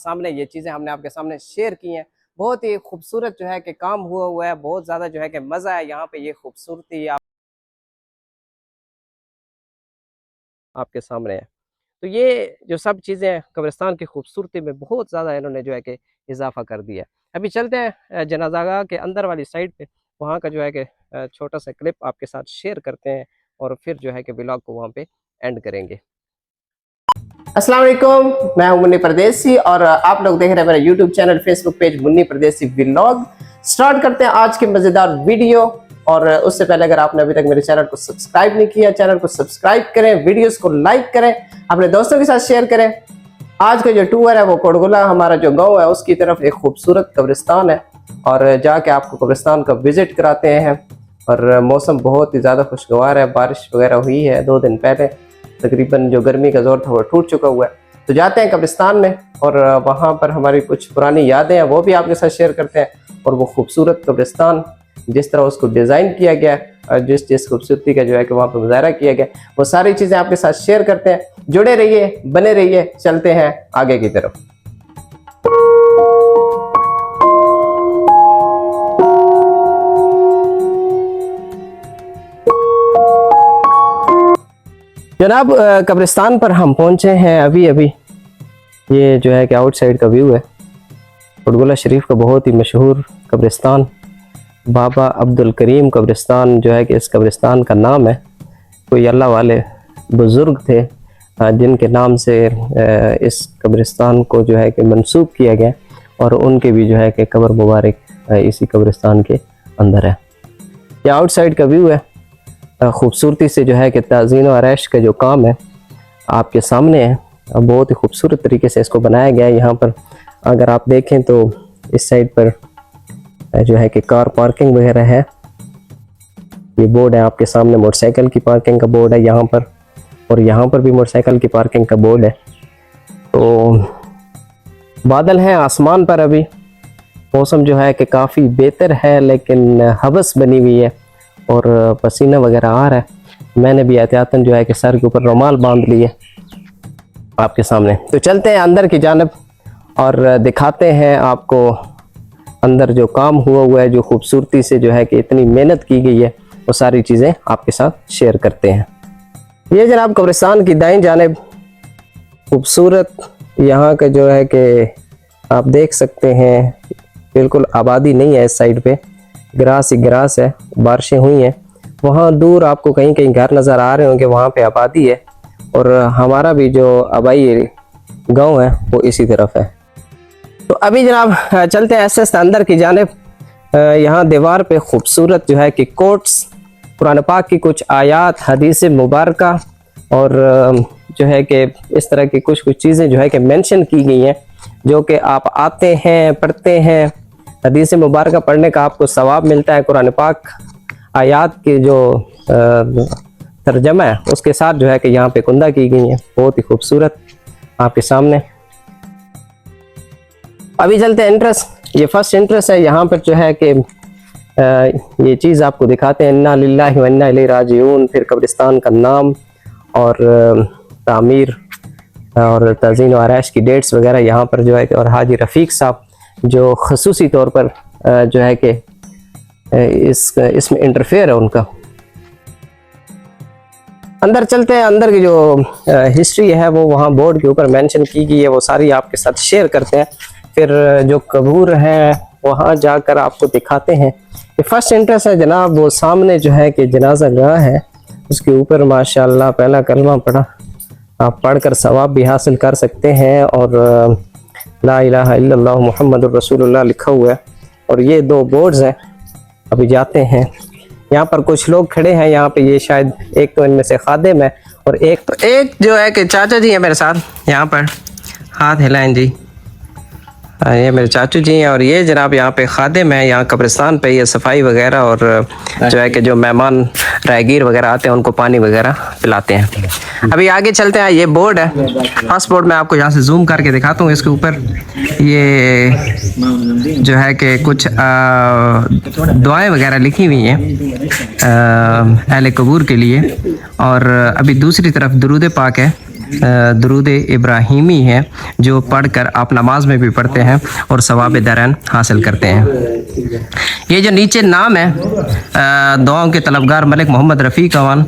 सामने ये चीज़ें हमने आपके सामने शेयर की हैं। बहुत ही खूबसूरत जो है कि काम हुआ है, बहुत ज़्यादा जो है कि मज़ा है यहाँ पे, ये खूबसूरती आपके सामने है। तो ये जो सब चीज़ें कब्रिस्तान की खूबसूरती में बहुत ज़्यादा इन्होंने जो है कि इजाफा कर दिया है। अभी चलते हैं जनाज़ागाह के अंदर वाली साइड पे, वहाँ का जो है कि छोटा सा क्लिप आपके साथ शेयर करते हैं और फिर जो है कि व्लॉग को वहाँ पे एंड करेंगे। अस्सलाम वालेकुम, मैं हूं मुन्नी परदेसी और आप लोग देख रहे हैं मेरा YouTube channel, Facebook page Munni परदेसी व्लॉग। स्टार्ट करते हैं आज के मज़ेदार वीडियो। और उससे पहले अगर आपने अभी तक मेरे चैनल को सब्सक्राइब नहीं किया, चैनल को सब्सक्राइब करें, वीडियोस को लाइक करें, अपने दोस्तों के साथ शेयर करें। आज का जो टूर है वो कोडगुला हमारा जो गाँव है उसकी तरफ एक खूबसूरत कब्रिस्तान है और जाके आपको कब्रिस्तान का विजिट कराते हैं। और मौसम बहुत ही ज़्यादा खुशगवार है, बारिश वगैरह हुई है 2 दिन पहले, तकरीबन जो गर्मी का जोर था वो टूट चुका हुआ है। तो जाते हैं कब्रिस्तान में और वहाँ पर हमारी कुछ पुरानी यादें हैं वो भी आपके साथ शेयर करते हैं। और वो खूबसूरत कब्रिस्तान जिस तरह उसको डिज़ाइन किया गया और जिस खूबसूरती का जो है कि वहाँ पर मुजाहरा किया गया, वो सारी चीज़ें आपके साथ शेयर करते हैं। जुड़े रहिए, बने रहिए, चलते हैं आगे की तरफ। जनाब कब्रिस्तान पर हम पहुंचे हैं अभी अभी। ये जो है कि आउटसाइड का व्यू है कोडगुला शरीफ का, बहुत ही मशहूर कब्रिस्तान बाबा अब्दुल करीम कब्रिस्तान जो है कि इस कब्रिस्तान का नाम है। कोई अल्लाह वाले बुज़ुर्ग थे जिनके नाम से इस कब्रिस्तान को जो है कि मंसूब किया गया और उनके भी जो है कि कब्र मुबारक इसी कब्रिस्तान के अंदर है। ये आउटसाइड का व्यू है, खूबसूरती से जो है कि ताज़ीन व आरैश का जो काम है आपके सामने है। बहुत ही खूबसूरत तरीके से इसको बनाया गया है। यहाँ पर अगर आप देखें तो इस साइड पर जो है कि कार पार्किंग वगैरह है। ये बोर्ड है आपके सामने, मोटरसाइकिल की पार्किंग का बोर्ड है यहाँ पर, और यहाँ पर भी मोटरसाइकिल की पार्किंग का बोर्ड है। तो बादल हैं आसमान पर, अभी मौसम जो है कि काफ़ी बेहतर है लेकिन हवस बनी हुई है और पसीना वगैरह आ रहा है। मैंने भी एहतियातन जो है कि सर के ऊपर रुमाल बांध लिए आपके सामने। तो चलते हैं अंदर की जानिब और दिखाते हैं आपको अंदर जो काम हुआ है, जो खूबसूरती से जो है कि इतनी मेहनत की गई है, वो सारी चीज़ें आपके साथ शेयर करते हैं। ये जनाब कब्रिस्तान की दाईं जानिब खूबसूरत यहाँ का जो है कि आप देख सकते हैं, बिल्कुल आबादी नहीं है इस साइड पे, ग्रास ही ग्रास है। बारिशें हुई हैं, वहाँ दूर आपको कहीं कहीं घर नज़र आ रहे होंगे, वहाँ पे आबादी है। और हमारा भी जो आबाई गांव है वो इसी तरफ है। तो अभी जनाब चलते हैं ऐसे अंदर की जानिब। यहाँ दीवार पे खूबसूरत जो है कि कोट्स, कुरान पाक की कुछ आयात, हदीस मुबारका और जो है कि इस तरह की कुछ चीज़ें जो है कि मेंशन की गई हैं, जो कि आप आते हैं, पढ़ते हैं। हदीस मुबारका पढ़ने का आपको सवाब मिलता है। कुरान पाक आयात की जो तर्जमा है उसके साथ जो है कि यहाँ पे कुंदा की गई है, बहुत ही खूबसूरत आपके सामने। अभी चलते हैं एंट्रेंस। ये फर्स्ट एंट्रेंस है। यहाँ पर जो है कि ये चीज़ आपको दिखाते हैं, इन्ना लिल्लाहि व इन्ना इलैहि राजिऊन, फिर कब्रिस्तान का नाम और तामीर और ताज़ीन व आरैश की डेट्स वगैरह यहाँ पर जो है कि, और हाजी रफ़ीक साहब जो ख़ुसूसी तौर पर जो है कि इसमें इंटरफेयर है उनका। अंदर चलते हैं। अंदर की जो हिस्ट्री है वो वहाँ बोर्ड के ऊपर मेंशन की गई है, वो सारी आपके साथ शेयर करते हैं। फिर जो कबूर है वहाँ जाकर आपको दिखाते हैं। ये फर्स्ट एंट्रेंस है जनाब, वो सामने जो है कि जनाजा गाह है, उसके ऊपर माशाल्लाह पहला कलमा पढ़ा, आप पढ़कर सवाब भी हासिल कर सकते हैं। और ला इलाहा इल्लल्लाह मुहम्मदुर रसूलुल्लाह लिखा हुआ है। और ये 2 बोर्ड्स हैं। अभी जाते हैं, यहाँ पर कुछ लोग खड़े हैं यहाँ पे, ये शायद एक तो इनमें से खादिम है और एक जो है कि चाचा जी हैं मेरे साथ, यहाँ पर हाथ हिलाएं जी, ये मेरे चाचू जी हैं। और ये जनाब यहाँ पे खादिम है, यहाँ कब्रिस्तान पे ये सफाई वगैरह और जो है कि जो मेहमान राहगीर वगैरह आते हैं उनको पानी वगैरह पिलाते हैं। अभी आगे चलते हैं। ये बोर्ड है, फर्स्ट बोर्ड मैं आपको यहाँ से जूम करके दिखाता हूँ। इसके ऊपर ये जो है कि कुछ दुआएं वगैरह लिखी हुई हैं अहले कबूर के लिए। और अभी दूसरी तरफ दुरूद पाक है दरूद इब्राहिमी है जो पढ़कर आप नमाज में भी पढ़ते हैं और सवाब दरन हासिल करते हैं। ये जो नीचे नाम है दुआओं के तलबगार मलिक मोहम्मद रफ़ीक अवान,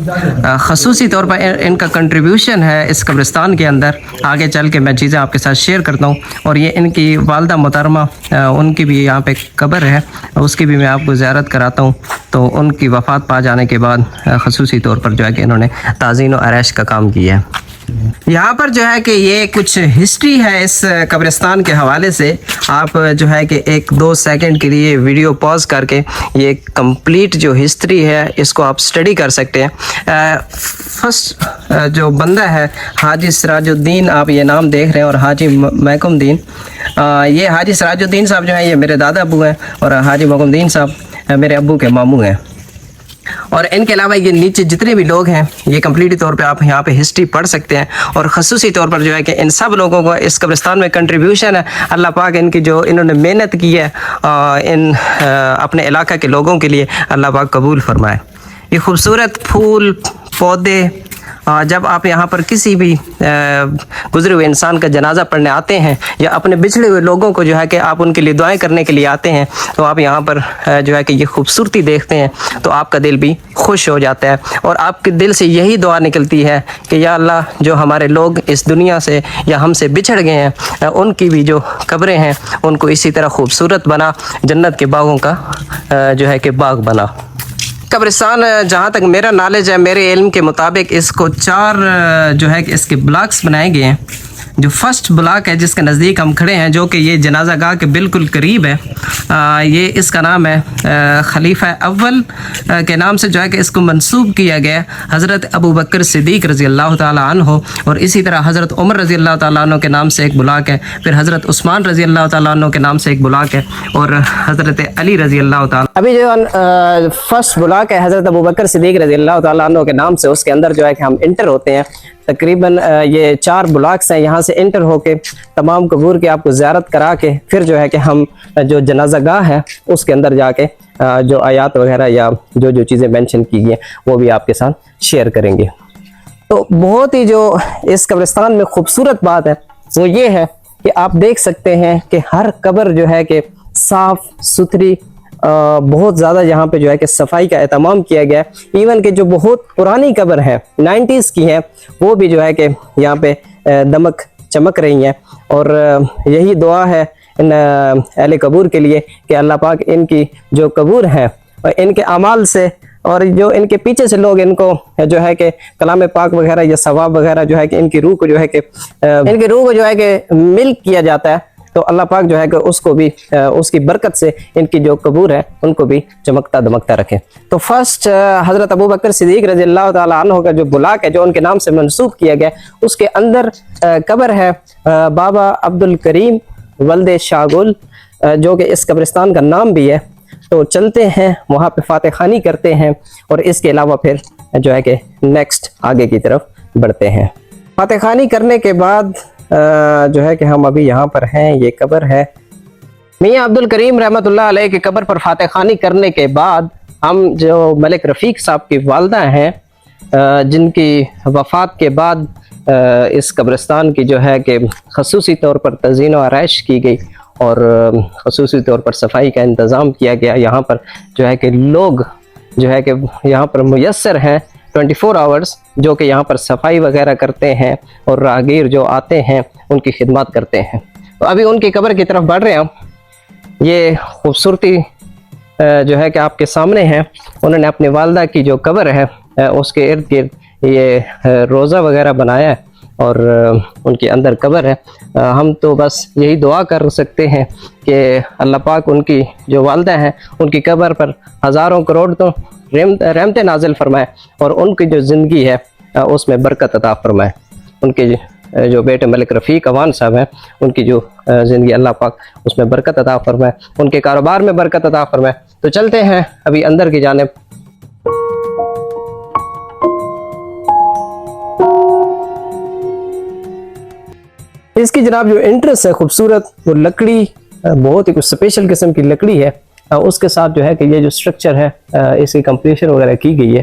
ख़ुसूसी तौर पर इनका कंट्रीब्यूशन है इस कब्रिस्तान के अंदर। आगे चल के मैं चीज़ें आपके साथ शेयर करता हूँ। और ये इनकी वालदा मोहतरमा, उनकी भी यहाँ पे कब्र है, उसकी भी मैं आपको ज़ियारत कराता हूँ। तो उनकी वफ़ात पा जाने के बाद ख़ुसूसी तौर पर जो है कि इन्होंने ताज़ीन व आरैश का काम किया है। यहाँ पर जो है कि ये कुछ हिस्ट्री है इस कब्रिस्तान के हवाले से। आप जो है कि 1-2 सेकंड के लिए वीडियो पॉज करके ये कंप्लीट जो हिस्ट्री है इसको आप स्टडी कर सकते हैं। फर्स्ट जो बंदा है हाजी सिराजुद्दीन, आप ये नाम देख रहे हैं, और हाजी महकुमद्दीन। ये हाजी सिराजुद्दीन साहब जो है ये मेरे दादा अबू हैं, और हाजी महकुमद्दीन साहब मेरे अब्बू के मामू हैं। और इनके अलावा ये नीचे जितने भी लोग हैं ये कंप्लीट तौर पे आप यहाँ पे हिस्ट्री पढ़ सकते हैं। और ख़ुसूसी तौर पर जो है कि इन सब लोगों को इस कब्रिस्तान में कंट्रीब्यूशन है। अल्लाह पाक इनकी जो इन्होंने मेहनत की है इन अपने इलाका के लोगों के लिए अल्लाह पाक कबूल फरमाए। ये खूबसूरत फूल पौधे, जब आप यहाँ पर किसी भी गुजरे हुए इंसान का जनाजा पढ़ने आते हैं या अपने बिछड़े हुए लोगों को जो है कि आप उनके लिए दुआएं करने के लिए आते हैं, तो आप यहाँ पर जो है कि ये खूबसूरती देखते हैं तो आपका दिल भी खुश हो जाता है। और आपके दिल से यही दुआ निकलती है कि या अल्लाह, जो हमारे लोग इस दुनिया से या हमसे बिछड़ गए हैं उनकी भी जो कब्रें हैं उनको इसी तरह खूबसूरत बना, जन्नत के बागों का जो है कि बाग बना। कब्रिस्तान जहाँ तक मेरा नॉलेज है, मेरे इल्म के मुताबिक इसको 4 जो है कि इसके ब्लॉक्स बनाए गए हैं। जो फर्स्ट ब्लॉक है जिसके नज़दीक हम खड़े हैं, जो कि ये जनाजा गाह के बिल्कुल करीब है, ये इसका नाम है खलीफा अव्वल के नाम से जो है कि इसको मंसूब किया गया हज़रत अबू बकर सिद्दीक़ रज़ी अल्लाह ताला अन्हो। और इसी तरह हज़रत उमर रज़ी अल्लाह ताला अन्हो के नाम से एक ब्लॉक है, फिर हज़रत उस्मान रज़ी अल्लाह ताला अन्हो के नाम से एक ब्लॉक है, और हज़रत अली रज़ी अल्लाह ताला। अभी जो फर्स्ट ब्लॉक है हज़रत अबू बकर सिद्दीक़ रज़ी अल्लाह ताला अन्हो के नाम से, उसके अंदर जो है कि हम इंटर होते हैं। तकरीबन ये 4 ब्लॉक्स हैं, यहाँ से इंटर होके तमाम कबूर के आपको ज़ियारत करा के फिर जो है कि हम जो जनाजा गाह है उसके अंदर जाके जो आयात वगैरह या जो चीज़ें मेंशन की गई वो भी आपके साथ शेयर करेंगे। तो बहुत ही जो इस कब्रिस्तान में खूबसूरत बात है वो ये है कि आप देख सकते हैं कि हर कब्र जो है कि साफ़ सुथरी, बहुत ज़्यादा यहाँ पे जो है कि सफाई का एहतमाम किया गया है। इवन कि जो बहुत पुरानी कब्र है 90s की है वो भी जो है कि यहाँ पे दमक चमक रही हैं। और यही दुआ है इन अहले कबूर के लिए कि अल्लाह पाक इनकी जो कबूर हैं और इनके अमाल से, और जो इनके पीछे से लोग इनको जो है कि कलाम पाक वगैरह या सवाब वगैरह जो है कि इनकी रूह को जो है कि मिल्क किया जाता है, तो अल्लाह पाक जो है कि उसको भी उसकी बरकत से इनकी जो कबूर है उनको भी चमकता दमकता रखे। तो फर्स्ट हज़रत अबू बकर सिद्दीक़ रज़ी अल्लाह ताला अन्हु का जो ब्लॉक है जो उनके नाम से मंसूब किया गया, उसके अंदर कब्र है बाबा अब्दुल करीम वल्द शागुल, जो कि इस कब्रिस्तान का नाम भी है। तो चलते हैं वहाँ पे फातह खानी करते हैं और इसके अलावा फिर जो है कि नेक्स्ट आगे की तरफ बढ़ते हैं। फातह खानी करने के बाद जो है कि हम अभी यहाँ पर हैं, ये कब्र है मियाँ अब्दुल करीम रहमतुल्लाह अलैह की कब्र पर फातह खानी करने के बाद हम जो मलिक रफ़ीक साहब की वालदा हैं जिनकी वफ़ात के बाद इस कब्रिस्तान की जो है कि ख़ुसूसी तौर पर तज़ीन व आरैश की गई और ख़ुसूसी तौर पर सफाई का इंतज़ाम किया गया। यहाँ पर जो है कि लोग जो है कि यहाँ पर मुयस्सर हैं 24 आवर्स, जो कि यहाँ पर सफाई वगैरह करते हैं और राहगीर जो आते हैं उनकी खिदमत करते हैं। तो अभी उनकी कब्र की तरफ बढ़ रहे हैं। ये खूबसूरती जो है कि आपके सामने है। उन्होंने अपनी वालदा की जो कब्र है उसके इर्द गिर्द ये रोज़ा वगैरह बनाया है और उनके अंदर कब्र है। हम तो बस यही दुआ कर सकते हैं कि अल्लाह पाक उनकी जो वालदा हैं उनकी कब्र पर हज़ारों करोड़ तो रहमतें नाजिल फरमाए और उनकी जो ज़िंदगी है उसमें बरकत अता फरमाए। उनके जो बेटे मलिक रफ़ीक अवान साहब हैं उनकी जो ज़िंदगी अल्लाह पाक उसमें बरकत अता फरमाए, उनके कारोबार में बरकत अता फरमाए। तो चलते हैं अभी अंदर की जानिब। इसकी जनाब जो इंट्रेस्ट है खूबसूरत, वो लकड़ी बहुत ही कुछ स्पेशल किस्म की लकड़ी है, उसके साथ जो है कि ये जो स्ट्रक्चर है इसकी कंप्लीशन वगैरह की गई है।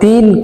3